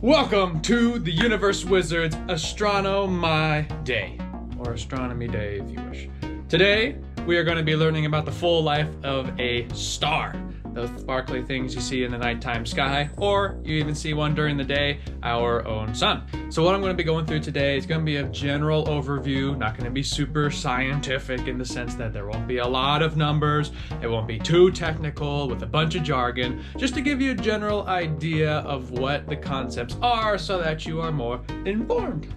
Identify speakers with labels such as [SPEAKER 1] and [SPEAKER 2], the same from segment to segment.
[SPEAKER 1] Welcome to the Universe Wizards Astronomy Day, or Astronomy Day if you wish. Today, we are going to be learning about the full life of a star. Those sparkly things you see in the nighttime sky, or you even see one during the day, our own sun. So what I'm going to be going through today is going to be a general overview, not going to be super scientific in the sense that there won't be a lot of numbers, it won't be too technical with a bunch of jargon, just to give you a general idea of what the concepts are so that you are more informed.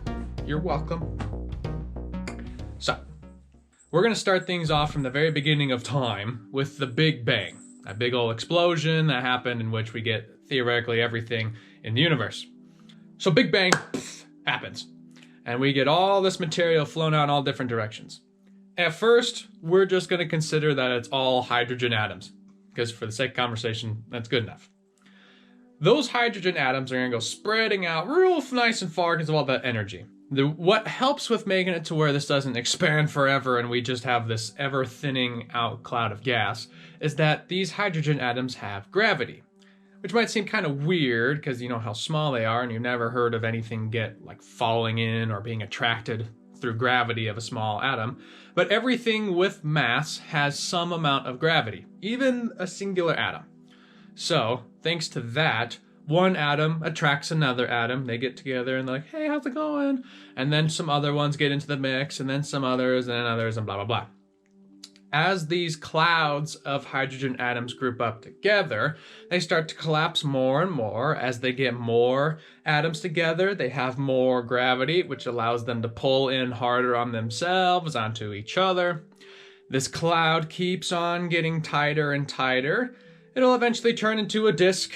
[SPEAKER 1] You're welcome. So, we're going to start things off from the very beginning of time with the Big Bang. A big old explosion that happened in which we get theoretically everything in the universe. So Big Bang happens, and we get all this material flown out in all different directions. At first, we're just going to consider that it's all hydrogen atoms, because for the sake of conversation, that's good enough. Those hydrogen atoms are going to go spreading out real nice and far because of all that energy. What helps with making it to where this doesn't expand forever and we just have this ever thinning out cloud of gas is that these hydrogen atoms have gravity, which might seem kind of weird because you know how small they are and you've never heard of anything get like falling in or being attracted through gravity of a small atom. But everything with mass has some amount of gravity, even a singular atom. So thanks to that, one atom attracts another atom. They get together and they're like, hey, how's it going? And then some other ones get into the mix, and then some others, and then others, and blah, blah, blah. As these clouds of hydrogen atoms group up together, they start to collapse more and more. As they get more atoms together, they have more gravity, which allows them to pull in harder on themselves, onto each other. This cloud keeps on getting tighter and tighter. It'll eventually turn into a disk.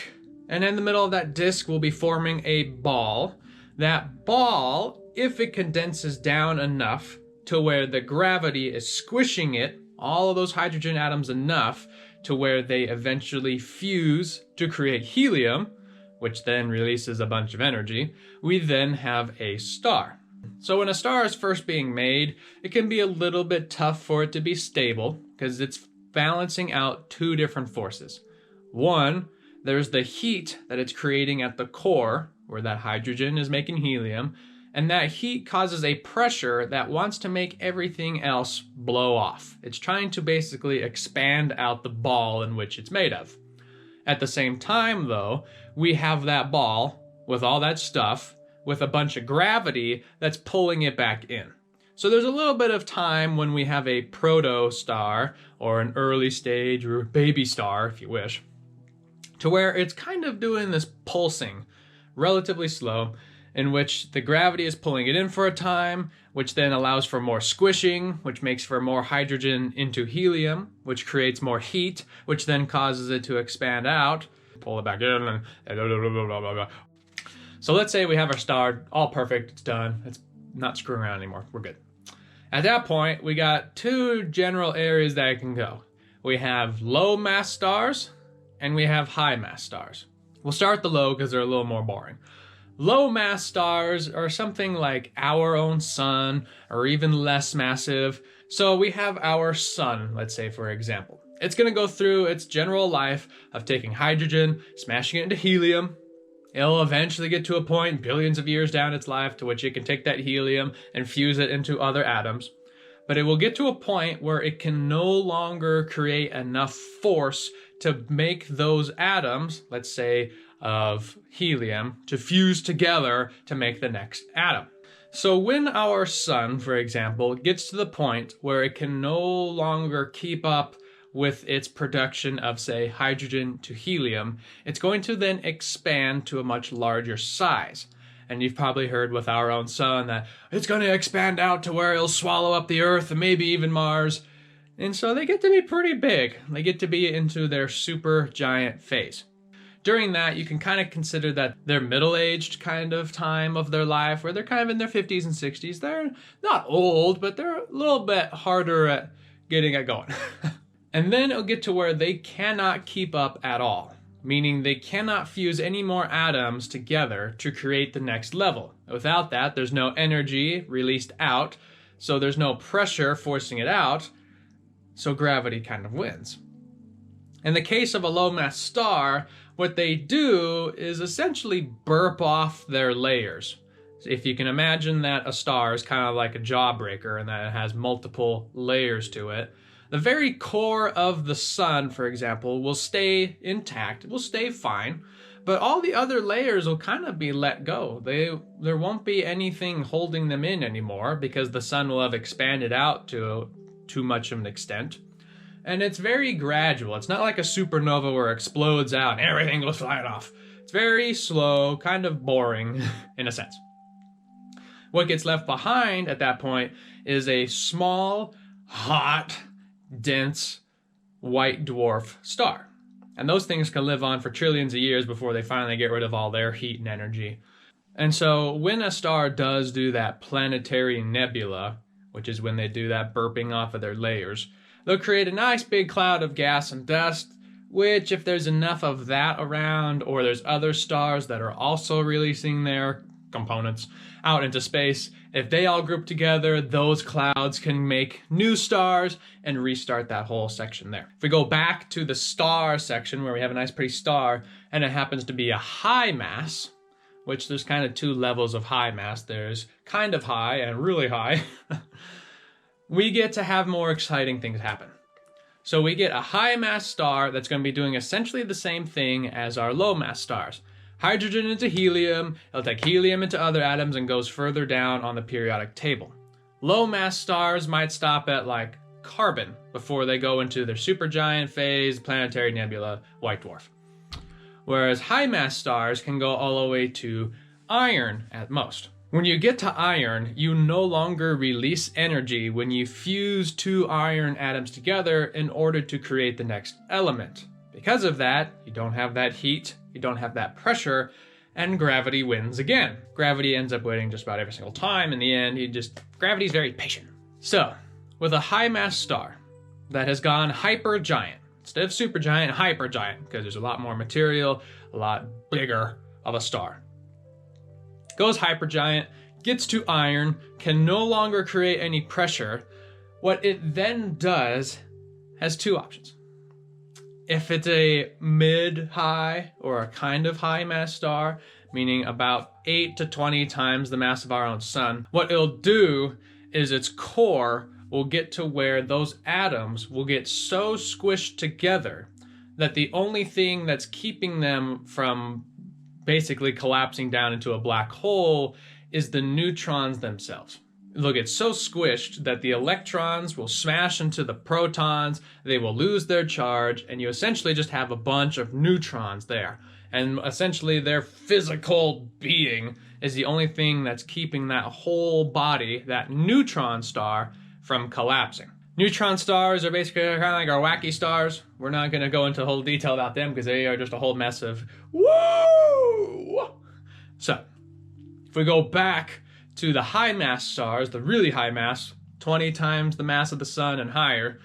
[SPEAKER 1] And in the middle of that disk will be forming a ball. That ball, if it condenses down enough to where the gravity is squishing it, all of those hydrogen atoms enough to where they eventually fuse to create helium, which then releases a bunch of energy, we then have a star. So when a star is first being made, it can be a little bit tough for it to be stable because it's balancing out two different forces. One, there's the heat that it's creating at the core, where that hydrogen is making helium, and that heat causes a pressure that wants to make everything else blow off. It's trying to basically expand out the ball in which it's made of. At the same time, though, we have that ball with all that stuff with a bunch of gravity that's pulling it back in. So there's a little bit of time when we have a proto-star, or an early stage, or baby star, if you wish, to where it's kind of doing this pulsing, relatively slow, in which the gravity is pulling it in for a time, which then allows for more squishing, which makes for more hydrogen into helium, which creates more heat, which then causes it to expand out, pull it back in, and blah, blah, blah, blah, blah. So let's say we have our star, all perfect, it's done, it's not screwing around anymore, we're good. At that point, we got two general areas that it can go. We have low mass stars, and we have high mass stars. We'll start with the low because they're a little more boring. Low mass stars are something like our own sun or even less massive. So we have our sun, let's say for example. It's going to go through its general life of taking hydrogen, smashing it into helium. It'll eventually get to a point billions of years down its life to which it can take that helium and fuse it into other atoms. But it will get to a point where it can no longer create enough force to make those atoms, let's say of helium, to fuse together to make the next atom. So when our sun, for example, gets to the point where it can no longer keep up with its production of, say, hydrogen to helium, it's going to then expand to a much larger size. And you've probably heard with our own sun that it's going to expand out to where it'll swallow up the Earth and maybe even Mars. And so they get to be pretty big. They get to be into their super giant phase. During that, you can kind of consider that their middle-aged kind of time of their life, where they're kind of in their 50s and 60s. They're not old, but they're a little bit harder at getting it going. And then it'll get to where they cannot keep up at all, meaning they cannot fuse any more atoms together to create the next level. Without that, there's no energy released out, so there's no pressure forcing it out, so gravity kind of wins. In the case of a low mass star, what they do is essentially burp off their layers. If you can imagine that a star is kind of like a jawbreaker and that it has multiple layers to it, the very core of the sun, for example, will stay intact, it will stay fine, but all the other layers will kind of be let go. There won't be anything holding them in anymore because the sun will have expanded out to too much of an extent. And it's very gradual. It's not like a supernova where it explodes out and everything goes flying off. It's very slow, kind of boring in a sense. What gets left behind at that point is a small, hot, dense white dwarf star. And those things can live on for trillions of years before they finally get rid of all their heat and energy. And so when a star does do that planetary nebula, which is when they do that burping off of their layers, they'll create a nice big cloud of gas and dust, which if there's enough of that around, or there's other stars that are also releasing their components out into space, if they all group together, those clouds can make new stars and restart that whole section there. If we go back to the star section where we have a nice pretty star and it happens to be a high mass, which there's kind of two levels of high mass. There's kind of high and really high. We get to have more exciting things happen. So we get a high mass star that's going to be doing essentially the same thing as our low mass stars. Hydrogen into helium, it'll take helium into other atoms and goes further down on the periodic table. Low mass stars might stop at like carbon before they go into their supergiant phase, planetary nebula, white dwarf. Whereas high mass stars can go all the way to iron at most. When you get to iron, you no longer release energy when you fuse two iron atoms together in order to create the next element. Because of that, you don't have that heat, you don't have that pressure, and gravity wins again. Gravity ends up winning just about every single time. In the end, gravity's very patient. So, with a high mass star that has gone hypergiant, instead of supergiant, hypergiant, because there's a lot more material, a lot bigger of a star. Goes hypergiant, gets to iron, can no longer create any pressure. What it then does has two options. If it's a mid-high or a kind of high mass star, meaning about 8 to 20 times the mass of our own sun, what it'll do is its core will get to where those atoms will get so squished together that the only thing that's keeping them from basically collapsing down into a black hole is the neutrons themselves. They'll get so squished that the electrons will smash into the protons, they will lose their charge, and you essentially just have a bunch of neutrons there. And essentially their physical being is the only thing that's keeping that whole body, that neutron star, from collapsing. Neutron stars are basically kind of like our wacky stars. We're not going to go into whole detail about them because they are just a whole mess of woo! So, if we go back to the high mass stars, the really high mass, 20 times the mass of the sun and higher,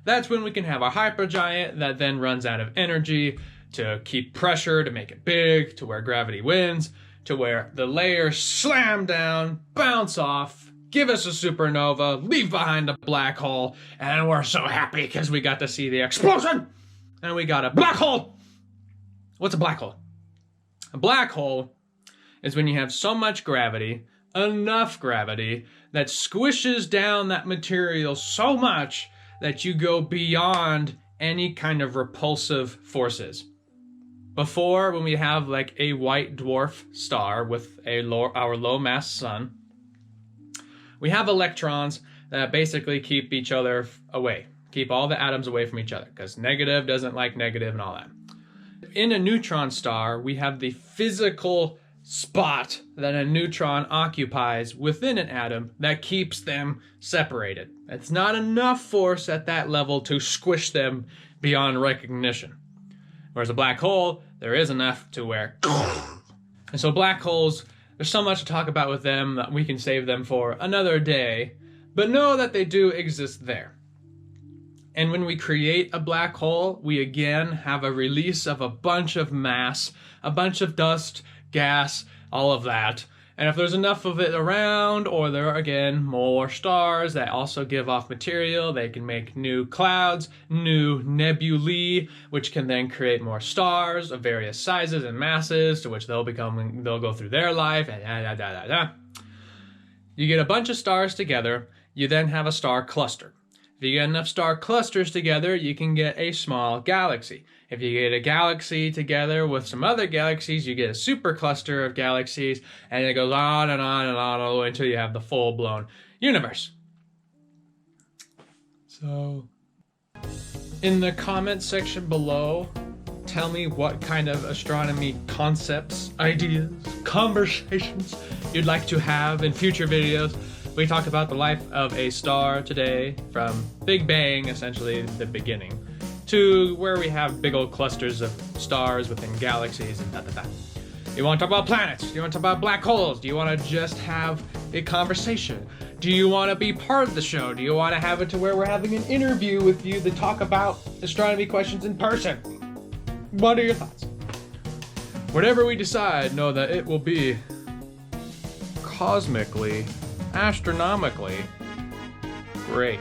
[SPEAKER 1] that's when we can have our hypergiant that then runs out of energy to keep pressure, to make it big, to where gravity wins, to where the layers slam down, bounce off, give us a supernova, leave behind a black hole, and we're so happy because we got to see the explosion, and we got a black hole. What's a black hole? A black hole is when you have so much gravity, enough gravity, that squishes down that material so much that you go beyond any kind of repulsive forces. Before, when we have like a white dwarf star with our low mass sun, we have electrons that basically keep each other away, keep all the atoms away from each other, because negative doesn't like negative and all that. In a neutron star, we have the physical spot that a neutron occupies within an atom that keeps them separated. It's not enough force at that level to squish them beyond recognition. Whereas a black hole, there is enough to where... And so black holes, there's so much to talk about with them that we can save them for another day, but know that they do exist there. And when we create a black hole, we again have a release of a bunch of mass, a bunch of dust, gas, all of that, And if there's enough of it around, or there are, again, more stars that also give off material, they can make new clouds, new nebulae, which can then create more stars of various sizes and masses, to which they'll go through their life, and You get a bunch of stars together, you then have a star cluster. If you get enough star clusters together, you can get a small galaxy. If you get a galaxy together with some other galaxies, you get a supercluster of galaxies, and it goes on and on and on all the way until you have the full-blown universe. So, in the comments section below, tell me what kind of astronomy concepts, ideas, conversations you'd like to have in future videos. We talk about the life of a star today, from Big Bang, essentially the beginning, to where we have big old clusters of stars within galaxies and da. You want to talk about planets? Do you want to talk about black holes? Do you want to just have a conversation? Do you want to be part of the show? Do you want to have it to where we're having an interview with you to talk about astronomy questions in person? What are your thoughts? Whatever we decide, know that it will be cosmically, astronomically great.